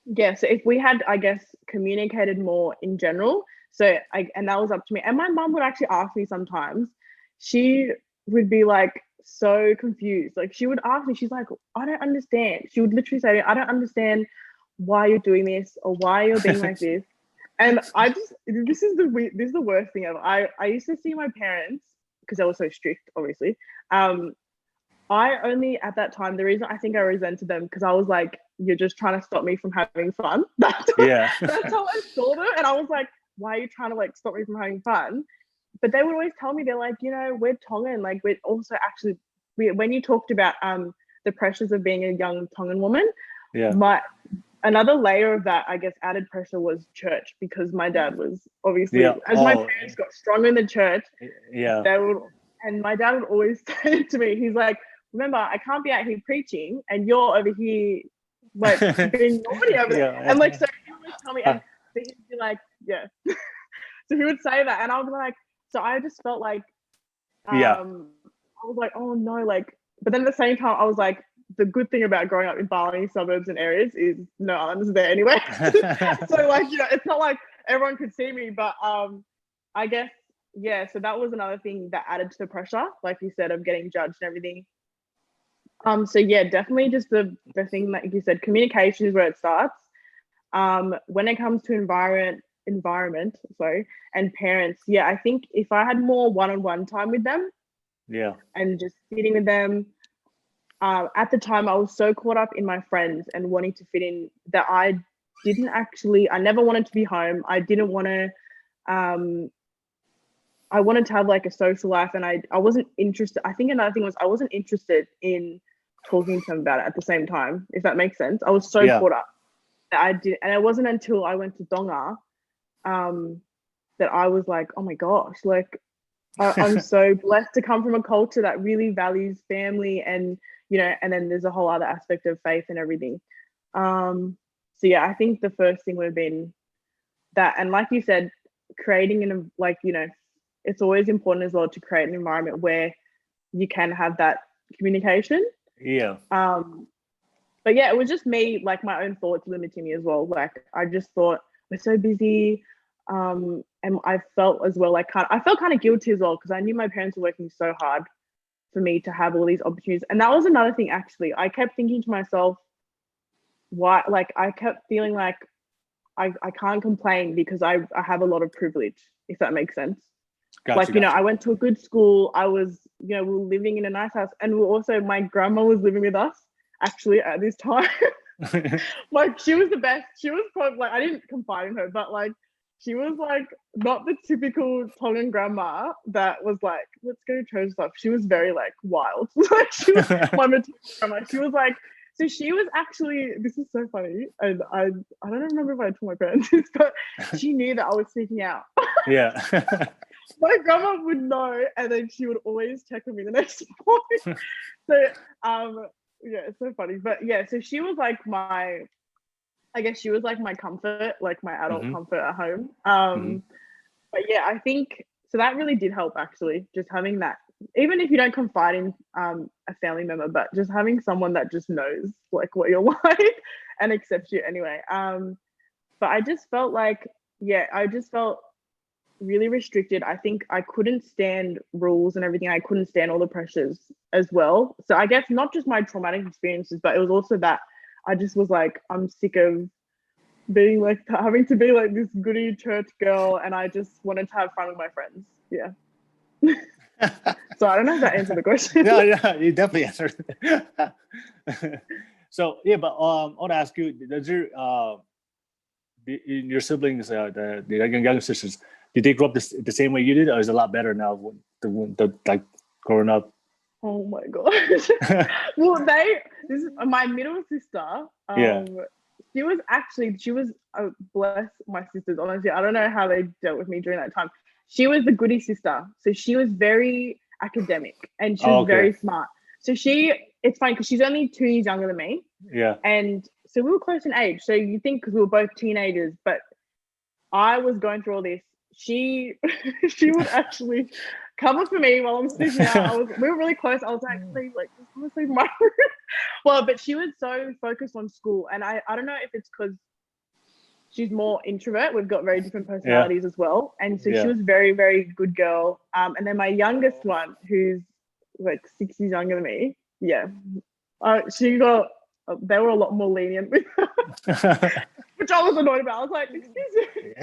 Yeah, so if we had, I guess, communicated more in general, and that was up to me. And my mum would actually ask me sometimes. She would be like so confused. Like she would ask me, she's like, I don't understand. She would literally say, I don't understand why you're doing this or why you're being like this. And this is the worst thing ever. I used to see my parents because they were so strict, obviously. Um, I only at that time, the reason I think I resented them because I was like, you're just trying to stop me from having fun. Yeah. That's how I saw them. And I was like, why are you trying to like stop me from having fun? But they would always tell me, they're like, we're Tongan. Like we're also actually, when you talked about the pressures of being a young Tongan woman, Yeah. another layer of that, I guess, added pressure was church because my dad was obviously, Yeah. as my parents got stronger in the church, Yeah. and my dad would always say to me, he's like, remember, I can't be out here preaching and you're over here like being naughty over there. And like, so he would always tell me, and so he'd be like, yeah. So he would say that, and I was like, so I just felt like, Yeah. I was like, oh no, like, but then at the same time, I was like, the good thing about growing up in Bali suburbs and areas is no one's there anyway. So like, it's not like everyone could see me, but I guess, yeah, so that was another thing that added to the pressure, like you said, of getting judged and everything. So yeah, definitely just the thing like you said, communication is where it starts. When it comes to environment, sorry, and parents, yeah, I think if I had more one-on-one time with them, yeah, and just sitting with them, at the time I was so caught up in my friends and wanting to fit in that I never wanted to be home. I didn't want to, I wanted to have like a social life, and I wasn't interested. I think another thing was I wasn't interested in talking to them about it at the same time, if that makes sense. I was so caught up that I did, and it wasn't until I went to Tonga that I was like, oh my gosh, like I'm so blessed to come from a culture that really values family, and and then there's a whole other aspect of faith and everything. So yeah, I think the first thing would have been that, and like you said, creating it's always important as well to create an environment where you can have that communication. Yeah. But yeah, it was just me, like my own thoughts limiting me as well. Like I just thought we're so busy. And I felt as well, I felt kind of guilty as well because I knew my parents were working so hard for me to have all these opportunities. And that was another thing, actually. I kept thinking to myself, why, like I kept feeling like I can't complain because I have a lot of privilege, if that makes sense. Gotcha. I went to a good school. I was, we were living in a nice house, and my grandma was living with us actually at this time. Like she was the best. She was probably like, I didn't confide in her, but like she was like not the typical Tongan grandma that was like, let's go to church stuff. She was very like wild. Like she was my maternal grandma. She was like, so she was actually, this is so funny, and I don't remember if I told my parents this, but she knew that I was sneaking out. Yeah. My grandma would know, and then she would always check on me the next morning. So yeah, it's so funny. But yeah, so she was like my comfort, like my adult comfort at home. But yeah, I think so that really did help, actually, just having that, even if you don't confide in a family member, but just having someone that just knows like what you're like and accepts you anyway. But I just felt like, I just felt really restricted. I think I couldn't stand rules and everything. I couldn't stand all the pressures as well. So I guess not just my traumatic experiences, but it was also that I just was like, I'm sick of being like, having to be like this goody church girl, and I just wanted to have fun with my friends. Yeah. So I don't know if that answered the question. Yeah, you definitely answered. So yeah, but I want to ask you: does your siblings, the younger sisters, did they grow up the same way you did, or is it a lot better now? The like growing up. Oh my gosh. Well, this is my middle sister. She was bless my sisters, honestly. I don't know how they dealt with me during that time. She was the goody sister. So she was very academic, and she was very smart. So it's funny because she's only 2 years younger than me. Yeah. And so we were close in age. So you think because we were both teenagers, but I was going through all this. She would actually cover for me while I'm sleeping out. We were really close. I was like, please, like, just want to sleep in my room. Well, but she was so focused on school, and I don't know if it's because she's more introvert. We've got very different personalities as well. And so she was very, very good girl. And then my youngest one, who's like 6 years younger than me, they were a lot more lenient with her, which I was annoyed about. I was like, excuse me.